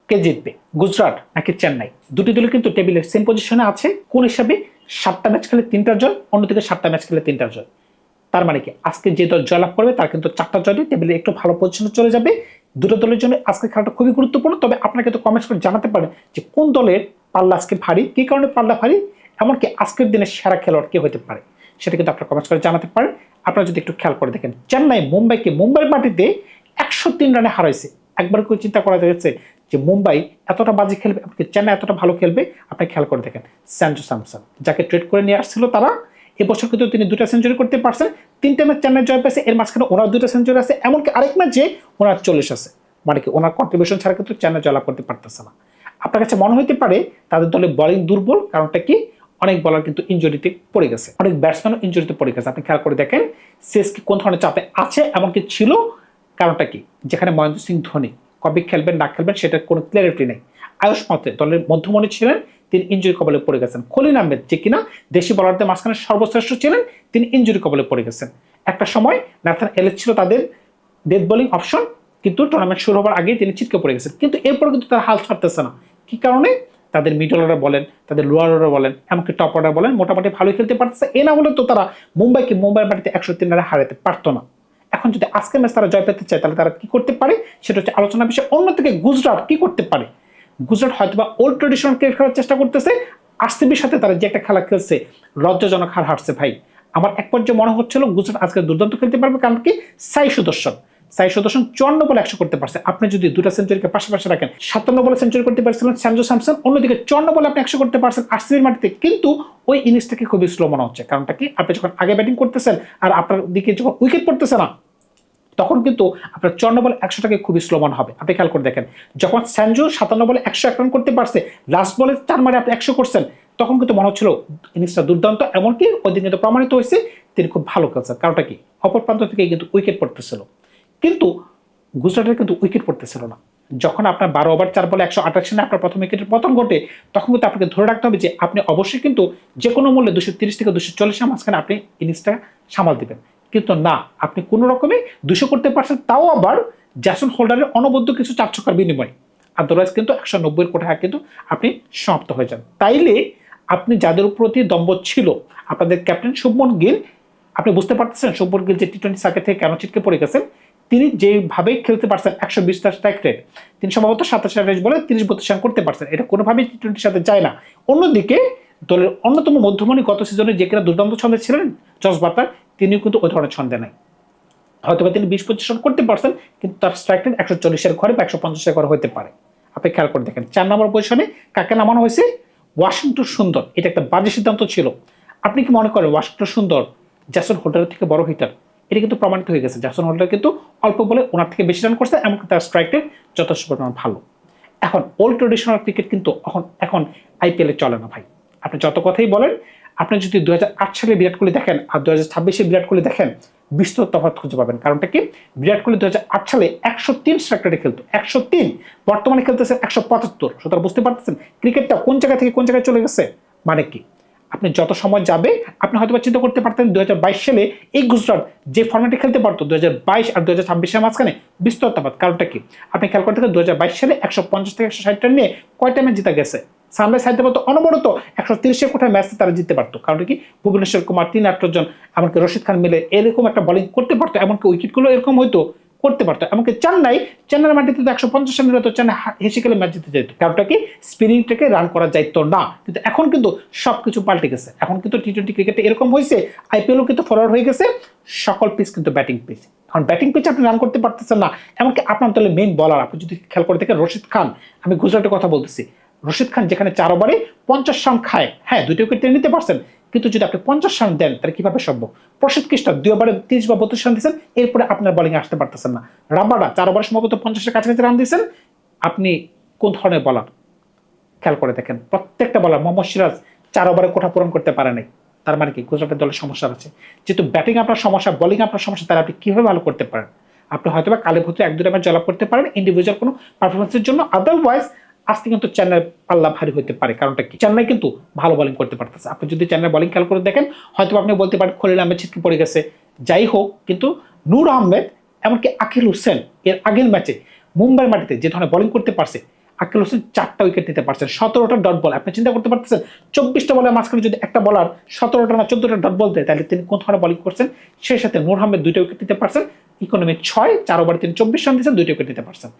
কে জিতবে, গুজরাট নাকি চেন্নাই? দুটি দল কিন্তু টেবিলের সেম পজিশনে আছে। কোন হিসাবে? 7টা ম্যাচ খেলে 3টা জয়, অন্যদিকে 7টা ম্যাচ খেলে 3টা জয়। তার মানে কি আজকে যে দল জয়লাভ করবে তার কিন্তু 4টা জয় দিয়ে টেবিলে একটু ভালো পজিশনে চলে যাবে। দুটো দলের জন্য আজকে খেলাটা খুবই গুরুত্বপূর্ণ। তবে আপনাকে তো কমেন্টস করে জানাতে পারেন যে কোন দলের পাল্লা আজকে ভারী, কি কারণে পাল্লা ভারী, এমনকি আজকের দিনের সেরা খেলোয়াড় কে হতে পারে, সেটা কিন্তু আপনারা কমেন্টস করে জানাতে পারেন। আপনারা যদি একটু খেয়াল করে দেখেন, চেন্নাই মুম্বাইকে মুম্বাইয়ের মাটিতে 103 রানে হারাইছে। একবার করে চিন্তা করা যাচ্ছে যে মুম্বাই এতটা বাজি খেলবে, চেন্নাই এতটা ভালো খেলবে। আপনি খেয়াল করে দেখেন, সঞ্জু স্যামসন যাকে ট্রেড করে নিয়ে আসছিল তারা, এবছর কিন্তু তিনি 2টা সেঞ্চুরি করতে পারছেন। 3টা ম্যাচ চেন্নাই জয় পেয়েছে, এর মাঝখানে ওনার 2টা সেঞ্চুরি আছে, এমনকি আরেক ম্যাচে ওনার 40 আছে। মানে কি ওনার কন্ট্রিবিউশন ছাড়া কিন্তু চেন্নাই জয়লাভ করতে পারতেছে না। আপনার কাছে মনে হতে পারে তাদের দলে বোলিং দুর্বল, কারণটা কি? অনেক বলার কিন্তু ইনজুরিতে পড়ে গেছে, অনেক ব্যাটসম্যানও ইনজুরিতে পড়ে গেছে। আপনি খেয়াল করে দেখেন সিএসকে কোন ধরনের চাপে আছে, এমনকি ছিল। কারণটা কি? যেখানে মহেন্দ্র সিং ধোনি কবে খেলবেন না খেলবেন সেটার কোনো ক্লিয়ারিটি নেই। আয়ুষ মাত্রে দলের মধ্যমণি ছিলেন, তিনি ইনজুরি কবলে পড়ে গেছেন। খলিল আহমেদ যে কিনা দেশি বলারদের মাঝখানে সর্বশ্রেষ্ঠ ছিলেন, তিনি ইনজুরি কবলে পড়ে গেছেন। একটা সময় নাথান এলিস ছিল তাদের ডেথ বোলিং অপশন, কিন্তু টুর্নামেন্ট শুরু হওয়ার আগেই তিনি ছিটকে পড়ে গেছেন। কিন্তু এরপর কিন্তু তারা হাল ছাড়তেছে না। কি কারণে? তাদের মিডল অর্ডার বলেন, তাদের লোয়ার অর্ডার বলেন, এমনকি টপ অর্ডার বলেন, মোটামুটি ভালোই খেলতে পারতেছে। এ না হলে তো তারা মুম্বাইয়ের মাটিতে 103 রানে হারাতে পারতো না। এখন যদি আজকের ম্যাচ তারা জয় পেতে চায় তাহলে তারা কি করতে পারে সেটা হচ্ছে আলোচনা বিষয়। অন্যদিকে গুজরাট কি করতে পারে? গুজরাট হয়তোবা ওল্ড ট্রেডিশনাল ক্রিকেট খেলার চেষ্টা করতেছে। আরসিবির সাথে তারা যে একটা খেলা খেলছে, লজ্জাজনক হার হারছে ভাই। আমার এক পর্যায়ে মনে হচ্ছিল গুজরাট আজকে দুর্দান্ত খেলতে পারবে, কারণ কি সাই সুদর্শন 54 বলে 100 করতে পারছে। আপনি যদি 2টা সেঞ্চুরিকে পাশাপাশি রাখেন, 57 বলে সেঞ্চুরি করতে পারছিলেন সঞ্জু স্যামসন, অন্যদিকে 54 বলে আপনি 100 করতে পারছেন আরসিবির মাটিতে। কিন্তু ওই ইনিংসটাকে খুবই স্লো মনে হচ্ছে। কারণটা কি? আপনি যখন আগে ব্যাটিং করতেছেন আর আপনার দিকে যখন উইকেট পড়তেছে না, তখন কিন্তু আপনার 54 বলে 100টাকে খুবই স্লো মনে হবে। আপনি খেয়াল করে দেখেন, যখন সঞ্জু 57 বলে 101 রান করতে পারছে, লাস্ট বলে 4 মারে আপনি 100 করছেন, তখন কিন্তু মনে হচ্ছিল ইনিংসটা দুর্দান্ত। এমনকি ওই দিন কিন্তু প্রমাণিত হয়েছে তিনি খুব ভালো খেলছেন। কারণটা কি? অপর প্রান্ত থেকে কিন্তু উইকেট পড়তেছিল, কিন্তু গুজরাটের কিন্তু উইকেট পড়তেছিল না। যখন আপনার 12 ওভার 4 বলে 128 রানে আপনার প্রথম উইকেটের পতন ঘটে, তখন কিন্তু আপনাকে ধরে রাখতে হবে যে আপনি অবশ্যই কিন্তু যে কোনো মূল্যে 230 থেকে 240 এর মাঝখানে আপনি ইনিংসটা সামাল দিবেন। কিন্তু না, আপনি কোনো রকমে 200 করতে পারছেন, তাও আবার জ্যাসন হোল্ডারের অনবদ্য কিছু 4 ছক্কার বিনিময়। আদারওয়াইজ কিন্তু 190 কোটি টাকা কিন্তু আপনি সমাপ্ত হয়ে যান। তাইলে আপনি যাদের প্রতি দম্ভ ছিল, আপনাদের ক্যাপ্টেন শুভমন গিল, আপনি বুঝতে পারতেছেন শুভমন গিল যে টি20 সার্কিট থেকে কেন ছিটকে পড়ে গেছেন। তিনি যেভাবে খেলতে পারছেন 120টা স্ট্রাইক রেট, তিনি সম্ভবত 27 রান বলে 30-32 রান করতে পারছেন, এটা কোনোভাবেই টি20 সাথে যায় না। অন্যদিকে দলের অন্যতম মধ্যমণি গত সিজনে যে কিনা দুর্দান্ত ছন্দে ছিলেন জস বাটলার, তিনিও কিন্তু ওই ধরনের ছন্দে নাই। হয়তোবা তিনি 20-25 রান করতে পারছেন, কিন্তু তার স্ট্রাইক রেট 140-এর ঘরে বা 150-এর ঘরে হতে পারে। আপনি খেয়াল করে দেখেন 4 নম্বর পজিশনে কাকে নামানো হয়েছে? ওয়াশিংটন সুন্দর। এটা একটা বাজে সিদ্ধান্ত ছিল। আপনি কি মনে করেন ওয়াশিংটন সুন্দর জ্যাসন হোল্ডারের থেকে বড় হিটার? এটা কিন্তু প্রমাণিত হয়ে গেছে। জ্যাসন হোল্ডার কিন্তু অল্প বলে ওনার থেকে বেশি রান করছে, এমনকি তার স্ট্রাইক রেট যথেষ্ট পরিমাণ ভালো। এখন ওল্ড ট্রেডিশনাল ক্রিকেট কিন্তু এখন আইপিএলে চলে না ভাই। আপনি যত কথাই বলেন, আপনি যদি 2008 সালে বিরাট কোহলি দেখেন আর 2026 বিরাট কোহলি দেখেন, বিস্তর তফাৎ খুঁজে পাবেন। কারণটা কি? বিরাট কোহলি 2008 সালে 103 স্ট্রাইক রেটে খেলতো, 103, বর্তমানে খেলতেছে 175। সুতরাং বুঝতে পারতেছেন ক্রিকেটটা কোন জায়গা থেকে কোন জায়গায় চলে গেছে। মানে কি? আপনি যত সময় যাবে আপনি হয়তো চিন্তা করতে পারতেন 2022 সালে এই গুজরাট যে ফর্মেটে খেলতে পারতো 2022 আর 2026 মাঝখানে বিস্তর তফাৎ। কারণটা কি? আপনি খেয়াল করতে 2022 সালে 150 থেকে 160 রান নিয়ে কয়টা ম্যাচ জিতে গেছে। সানরাইজ হায়দ্রাবাদ তো অনবরত 130-এর কোঠায় ম্যাচে তারা জিততে পারতো। কারণ কি? ভুবনেশ্বর কুমার, 3-8 জন, এমনকি রশিদ খান মিলে এরকম একটা বোলিং করতে পারতো, এমনকি উইকেটগুলো এরকম হয়তো করতে পারতো। এমনকি চেন্নাইয়ের মাটিতে তো 150 রান নিলে তো চেন্নাই হেসে খেলে ম্যাচ জিতে যেত। কারণটা কি? স্পিনিংটাকে রান করা যাইতো না। কিন্তু এখন কিন্তু সবকিছু পাল্টে গেছে। এখন কিন্তু টি20 ক্রিকেটে এরকম হয়েছে, আইপিএলও কিন্তু ফরওয়ার্ড হয়ে গেছে। সকল পিচ কিন্তু ব্যাটিং পিচ। কারণ ব্যাটিং পিচ আপনি রান করতে পারতেছেন না। এমনকি আপনার দলের মেইন বলার, আপনি যদি খেয়াল করে দেখেন রশিদ খান, আমি গুজরাটের কথা বলতেছি, রশিদ খান যেখানে 4 ওভারে 50 রান খায়, হ্যাঁ 2টা উইকেট টেনে নিতে পারছেন, কিন্তু যদি আপনি 50 রান দেন তাহলে কিভাবে সম্ভব? প্রসিদ্ধ কৃষ্ণ 2 ওভারে 30 বা 32 রান দিয়েছেন, এরপরে আপনার বোলিং আসতে পারতেছেন না। রাবাডা 4 ওভারে সম্ভবত 50-এর কাছাকাছি রান দিয়েছেন। আপনি কোন ধরনের বলার? খেয়াল করে দেখেন প্রত্যেকটা বলার। মোহাম্মদ সিরাজ 4 ওভারে কোঠা পূরণ করতে পারে নাই। তার মানে কি? গুজরাটের দলের সমস্যা আছে। যেহেতু ব্যাটিং আপনার সমস্যা, বোলিং আপনার সমস্যা, তাহলে আপনি কিভাবে ভালো করতে পারেন? আপনি হয়তো বা কালে ভূতে 1-2 ম্যাচ জয়লাভ করতে পারেন ইন্ডিভিজুয়াল কোনো পারফরমেন্সের জন্য। আদারওয়াইজ আজকে কিন্তু চেন্নাই পাল্লা ভারী হতে পারে। কারণটা কি? চেন্নাই কিন্তু ভালো বোলিং করতে পারতেছে। আপনি যদি চেন্নাই বোলিং খেয়াল করে দেখেন, হয়তো আপনি বলতে পারেন খলিল আহমেদ ছিটকে পড়ে গেছে, যাই হোক, কিন্তু নূর আহমেদ, এমনকি আকিল হোসেন এর আগের ম্যাচে মুম্বাইয়ের মাটিতে যে ধরনের বোলিং করতে পারছে, আকিল হোসেন 4টা উইকেট নিতে পারছেন, 17টা ডট বল। আপনি চিন্তা করতে পারতেছেন 24টা বলের মাঝখানে যদি একটা বলার 17টা না 14টা ডট বল দেয়, তাহলে তিনি কোন ধরনের বোলিং করছেন। সেই সাথে নূর আহমেদ 2টা উইকেট নিতে পারছেন, ইকোনমি 6, 4 ওভারে তিনি 24 রান দিয়েছেন, 2টা উইকেট নিতে পারছেন।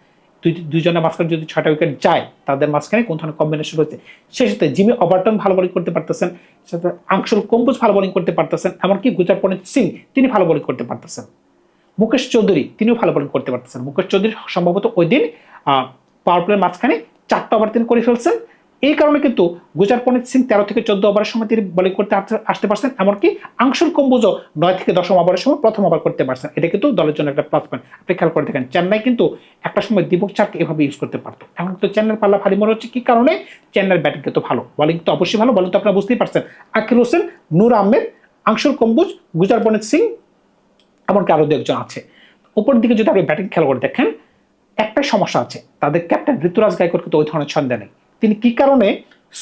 দুইজনের মাঝখানে যদি 6টা উইকেট যায়, তাদের মাঝখানে কোন ধরনের কম্বিনেশন রয়েছে। সেই সাথে জিমি ওভারটন ভালো বোলিং করতে পারতেছেন, সাথে আংশুল কম্বোজ ভালো বোলিং করতে পারতেছেন, এমনকি গুরপ্রীত সিং তিনি ভালো বোলিং করতে পারতেছেন। মুকেশ চৌধুরী তিনিও ভালো বোলিং করতে পারতেছেন। মুকেশ চৌধুরী সম্ভবত ওই দিন পাওয়ার প্লের মাঝখানে 4টা ওভার তিনি করে ফেলছেন। এই কারণে কিন্তু গুরপ্রীত সিং 13 থেকে 14 ওভারের সময় তিনি বোলিং করতে আসতে পারছেন, এমনকি আংশুল কম্বোজও 9 থেকে 10 ওভারের সময় প্রথম ওভার করতে পারছেন। এটা কিন্তু দলের জন্য একটা প্লাস পয়েন্ট। আপনি খেয়াল করে দেখেন, চেন্নাই কিন্তু একটা সময় দীপক চারকে এভাবে ইউজ করতে পারতো। এখন কিন্তু চেন্নাইয়ের পাল্লা ভারী মনে হচ্ছে, কি কারণে? চেন্নাইয়ের ব্যাটিং কিন্তু ভালো, বোলিং তো অবশ্যই ভালো, বোলিং তো আপনারা বুঝতেই পারছেন। আকিল হোসেন, নূর আহমেদ, আংশুল কম্বোজ, গুরপ্রীত সিং, এমনকি আরো 2 একজন আছে। উপর দিকে যদি আপনি ব্যাটিং খেয়াল করে দেখেন, একটাই সমস্যা আছে, তাদের ক্যাপ্টেন ঋতুরাজ গায়কোয়াড় কিন্তু ওই ধরনের ছন্দে নেই। তিনি কি কারণে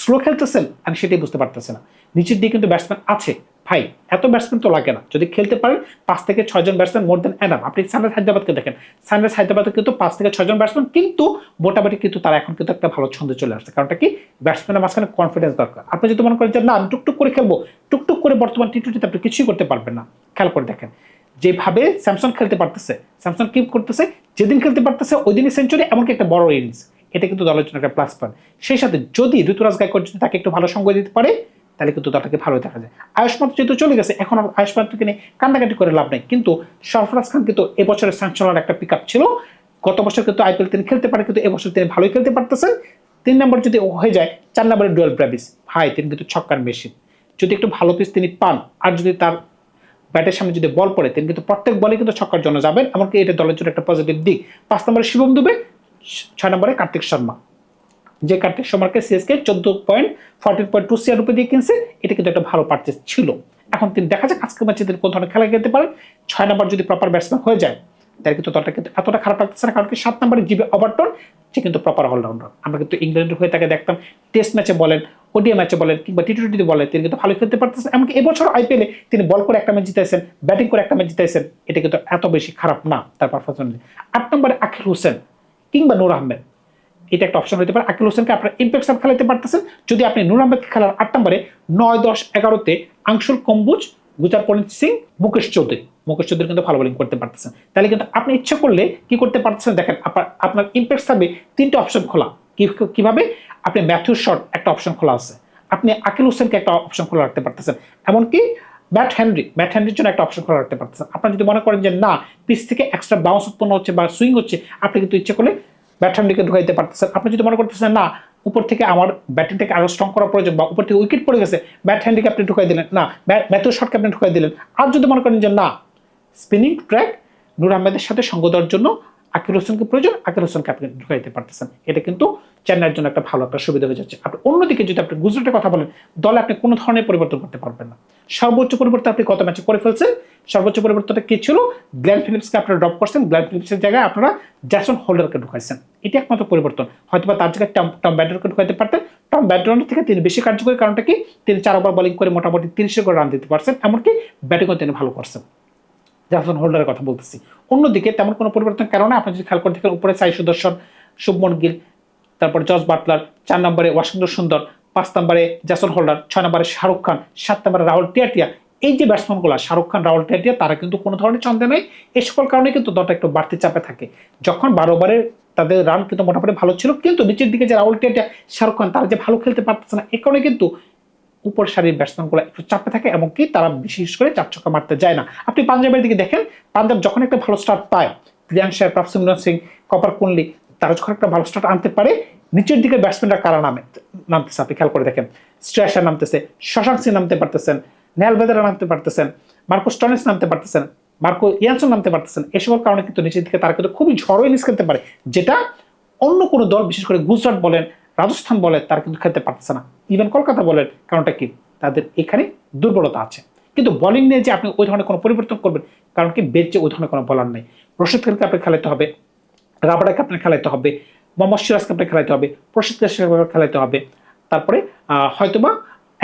স্লো খেলতেছেন আমি সেটাই বুঝতে পারতেছি না। নিচের দিকে কিন্তু ব্যাটসম্যান আছে, ভাই এত ব্যাটসম্যান তো লাগে না, যদি খেলতে পারেন 5 থেকে 6 জন ব্যাটসম্যান মোর দেন এনাফ। আপনি সানরাইজ হায়দ্রাবাদকে দেখেন, সানরাইজ হায়দ্রাবাদে কিন্তু 5 থেকে 6 জন ব্যাটসম্যান, কিন্তু মোটামুটি কিন্তু তারা এখন কিন্তু একটা ভালো ছন্দে চলে আসছে। কারণটা কি? ব্যাটসম্যানের মাঝখানে কনফিডেন্স দরকার। আপনি যদি মনে করেন যে না আমি টুকটুক করে খেলবো, টুকটুক করে বর্তমান টি20তে আপনি কিছুই করতে পারবেন না। খেয়াল করে দেখেন যেভাবে স্যামসন খেলতে পারতেছে, স্যামসন কি করতেছে, যেদিন খেলতে পারতেছে ওই দিনই সেঞ্চুরি, এমনকি একটা বড় ইনিংস। এটা কিন্তু দলের জন্য একটা প্লাস পয়েন্ট। সেই সাথে যদি ঋতুরাজ গায়কোয়াড় যদি তাকে একটু ভালো সঙ্গ দিতে পারে, তাহলে কিন্তু দলটাকে ভালো দেখা যায়। আয়ুষ মাত্র যেহেতু চলে গেছে, এখন আয়ুষ মাত্রকে নিয়ে কান্নাকাটি করে লাভ নেই, কিন্তু সরফরাজ খান কিন্তু এবছরের স্যাংশনার একটা পিক আপ ছিল। গত বছর কিন্তু আইপিএল তিনি খেলতে পারে, কিন্তু এবছর তিনি ভালোই খেলতে পারতেছেন। 3 নম্বর যদি হয়ে যায়, 4 নম্বরে ডুয়েল ব্রাভিস, ভাই তিনি কিন্তু ছক্কার মেশিন। যদি একটু ভালো পিচ তিনি পান, আর যদি তার ব্যাটের সামনে যদি বল পড়ে, তিনি কিন্তু প্রত্যেক বলে কিন্তু ছক্কার জন্য যাবেন, এমনকি এটা দলের জন্য একটা পজিটিভ দিক। 5 নম্বরে শিবম দুবে, 6 নম্বরে কার্তিক শর্মা, যে কার্তিক শর্মাকে সিএসকে 14.2 CR রুপে দিয়ে কিনছে, এটা কিন্তু একটা ভালো পারচেজ ছিল। এখন তিনি দেখা যাক আজকের ম্যাচে তিনি কোন ধরনের খেলা খেলতে পারেন। 6 নম্বর যদি প্রপার ব্যাটসম্যান হয়ে যায়, তাহলে কিন্তু দলটা কিন্তু এতটা খারাপ লাগতেছে না। কারণ কি 7 নম্বরে জিবি ওভারটন, সে কিন্তু প্রপার অলরাউন্ডার। আমরা কিন্তু ইংল্যান্ডের হয়ে তাকে দেখতাম, টেস্ট ম্যাচে বলেন, ওডিআই ম্যাচে বলেন, কিংবা টি20তে বলেন, তিনি কিন্তু ভালো খেলতে পারতেছেন। এমনকি এবছর আইপিএলে তিনি বল করে একটা ম্যাচ জিতাইছেন, ব্যাটিং করে একটা ম্যাচ জিতাইছেন, এটা কিন্তু এত বেশি খারাপ না তার পারফরমেন্স। 8 নম্বরে আকিল হোসেন কিংবা নূর আহমেদ, এটা একটা অপশন হতে পারে। আকিল হোসেনকে আপনার ইম্প্যাক্ট সাব খেলাতে পারতেছেন, যদি আপনি নূর আহমেদকে খেলার 8 নম্বরে 9, 10, 11তে আংশুল কম্বোজ, গুরপ্রীত সিং, মুকেশ চৌধুরী কিন্তু ভালো বোলিং করতে পারতেছেন। তাহলে কিন্তু আপনি ইচ্ছা করলে কি করতে পারতেছেন দেখেন, আপনার ইম্প্যাক্ট সাবে 3টে অপশন খোলা। কিভাবে? আপনি ম্যাথিউ শট একটা অপশন খোলা আছে, আপনি আকিল হোসেনকে একটা অপশন খোলা রাখতে পারতেছেন, এমনকি ম্যাট হেনরির জন্য একটা অপশন খোলা রাখতে পারতেছেন। আপনার যদি মনে করেন যে না পিচ থেকে এক্সট্রা বাউন্স উৎপন্ন হচ্ছে বা সুইং হচ্ছে, আপনি কিন্তু ইচ্ছে করলে ব্যাট হ্যান্ড্রিকে ঢুকাইতে পারতেছেন। আপনি যদি মনে করতেছেন না উপর থেকে আমার ব্যাটিংটাকে আরো স্ট্রং করা প্রয়োজন, বা উপর থেকে উইকেট পড়ে গেছে, ব্যাট হ্যান্ড্রিকে আপনি ঢুকাই দিলেন, না ম্যাথিউ শটকে আপনি ঢুকাই দিলেন। আর যদি মনে করেন যে না স্পিনিং ট্র্যাক নূর আহমেদের সাথে সঙ্গ দেওয়ার জন্য আকিল হোসেনকে প্রয়োজন, আকিল হোসেনকে আপনি ঢুকাইতে পারতেছেন। এটা কিন্তু চেন্নাইয়ের জন্য একটা ভালো একটা সুবিধা হয়ে যাচ্ছে। আপনি অন্যদিকে যদি আপনি গুজরাটের কথা বলেন, দলে আপনি কোনো ধরনের পরিবর্তন করতে পারবেন না। সর্বোচ্চ পরিবর্তন আপনি গত ম্যাচে করে ফেলছেন। সর্বোচ্চ পরিবর্তনটা কি ছিল? গ্ল্যান ফিলিপসকে আপনারা ড্রপ করছেন, গ্ল্যান ফিলিপসের জায়গায় আপনারা জ্যাসন হোল্ডারকে ঢুকাইছেন। এটি একমাত্র পরিবর্তন। হয়তোবা তার জায়গায় টম ব্যাডরকে ঢুকাইতে পারতেন। টম ব্যাডরের থেকে তিনি বেশি কার্যকরী, কারণটা কি? তিনি 4 ওভার বোলিং করে মোটামুটি 30 করে রান দিতে পারছেন, এমনকি ব্যাটিংও তিনি ভালো করছেন। জ্যাসন হোল্ডারের কথা বলতেছি। অন্যদিকে তেমন কোনো পরিবর্তন কারণে আপনি যদি খেয়াল করে দেখেন, উপরে সাই সুদর্শন, শুভমন গিল, তারপরে জস বাটলার, 4 নম্বরে ওয়াশিংটন সুন্দর, 5 নম্বরে জ্যাসন হোল্ডার, 6 নম্বরে শাহরুখ খান, 7 নম্বরে রাহুল টিয়াটিয়া। এই যে ব্যাটসম্যানগুলো শাহরুখ খান, রাহুল টিয়াটিয়া, তারা কিন্তু কোনো ধরনের ছন্দে নেই। এই সকল কারণে কিন্তু দলটা একটু বাড়তি চাপে থাকে। যখন 12 ওভারে তাদের রান কিন্তু মোটামুটি ভালো ছিল, কিন্তু নিচের দিকে যে রাহুল টিয়াটিয়া, শাহরুখ খান, তারা যে ভালো খেলতে পারতেছে না, এই কারণে কিন্তু উপর সারির ব্যাটসম্যানগুলো একটু চাপে থাকে, এমনকি তারা বিশেষ করে 4 ছক্কা মারতে যায় না। আপনি পাঞ্জাবের দিকে দেখেন, পাঞ্জাব যখন একটা ভালো স্টার্ট পায়, প্রিয়াংশ শেয়ার, প্রভসিমরন সিং, কপার কুনলি, তারা যখন একটা ভালো স্টার্ট আনতে পারে, নিচের দিকে ব্যাটসম্যানরা কারা নামতেছে আপনি খেয়াল করে দেখেন। শ্রেয়াসার নামতেছে, শশাঙ্ক সিং নামতে পারতেছেন, নেহাল বেদারা নামতে পারতেছেন, মার্কো স্টনেস নামতে পারতেছেন, মার্কো ইয়ানসন নামতে পারতেছেন। এসবের কারণে কিন্তু নিচের দিকে তারা কিন্তু খুবই ঝড়ো ইনিংস খেলতে পারে, যেটা অন্য কোনো দল, বিশেষ করে গুজরাট বলেন, রাজস্থান বলেন, তারা কিন্তু খেলতে পারতেছে না। ইভেন কলকাতা বলেন, কারণটা কি? তাদের এখানে দুর্বলতা আছে। কিন্তু বোলিং নিয়ে যে আপনি ওই ধরনের কোনো পরিবর্তন করবেন, কারণ কি বেঞ্চে ওই ধরনের কোনো বলার নেই। রশিদ খানকে আপনি খেলাতে হবে, রাবাডাকে আপনি খেলাতে হবে, মোহাম্মদ সিরাজকে আপনি খেলাতে হবে, প্রসিদ্ধ খেলাতে হবে। তারপরে হয়তোবা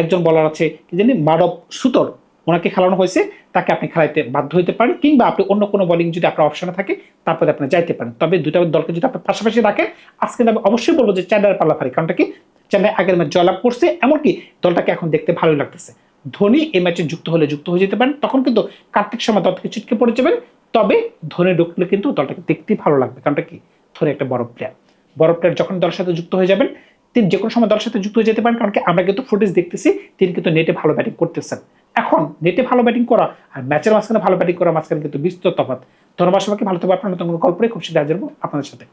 একজন বলার আছে কি জানি, মানব সুতর, ওনাকে খেলানো হয়েছে, তাকে আপনি খেলাইতে বাধ্য হইতে পারেন, কিংবা আপনি অন্য কোনো বোলিং যদি আপনার অপশনে থাকে তারপরে আপনি যাইতে পারেন। তবে দুটা দলকে যদি আপনি পাশাপাশি রাখেন, আজকে আমি অবশ্যই বলবো যে চেন্নাইয়ের পাল্লা ভারী। কারণটা কি, চেন্নাই আগের ম্যাচ জয়লাভ করছে, এমনকি দলটাকে এখন দেখতে ভালোই লাগতেছে। ধোনি এই ম্যাচে যুক্ত হয়ে যেতে পারেন, তখন কিন্তু কার্তিক শর্মা দল থেকে ছিটকে পড়ে যাবেন। তবে ধোনি ঢুকলে কিন্তু দলটাকে দেখতেই ভালো লাগবে। কারণটা কি, ধোনি একটা বড় প্লেয়ার, বড় প্লেয়ার যখন দলের সাথে যুক্ত হয়ে যাবেন, তিনি যে কোনো সময় দলের সাথে যুক্ত হয়ে যেতে পারেন। কারণ কি, আমরা কিন্তু ফুটেজ দেখতেছি তিনি কিন্তু নেটে ভালো ব্যাটিং করতেছেন। এখন নেটে ভালো ব্যাটিং করা আর ম্যাচের মাঝখানে ভালো ব্যাটিং করা মাঝখানে কিন্তু বিস্তর তফাৎ। ধন্যবাদ সবাইকে, ভালো থাকবে। আপনার নতুন কোনো গল্পে খুব শীঘ্রই হাজির হবো আপনাদের সাথে।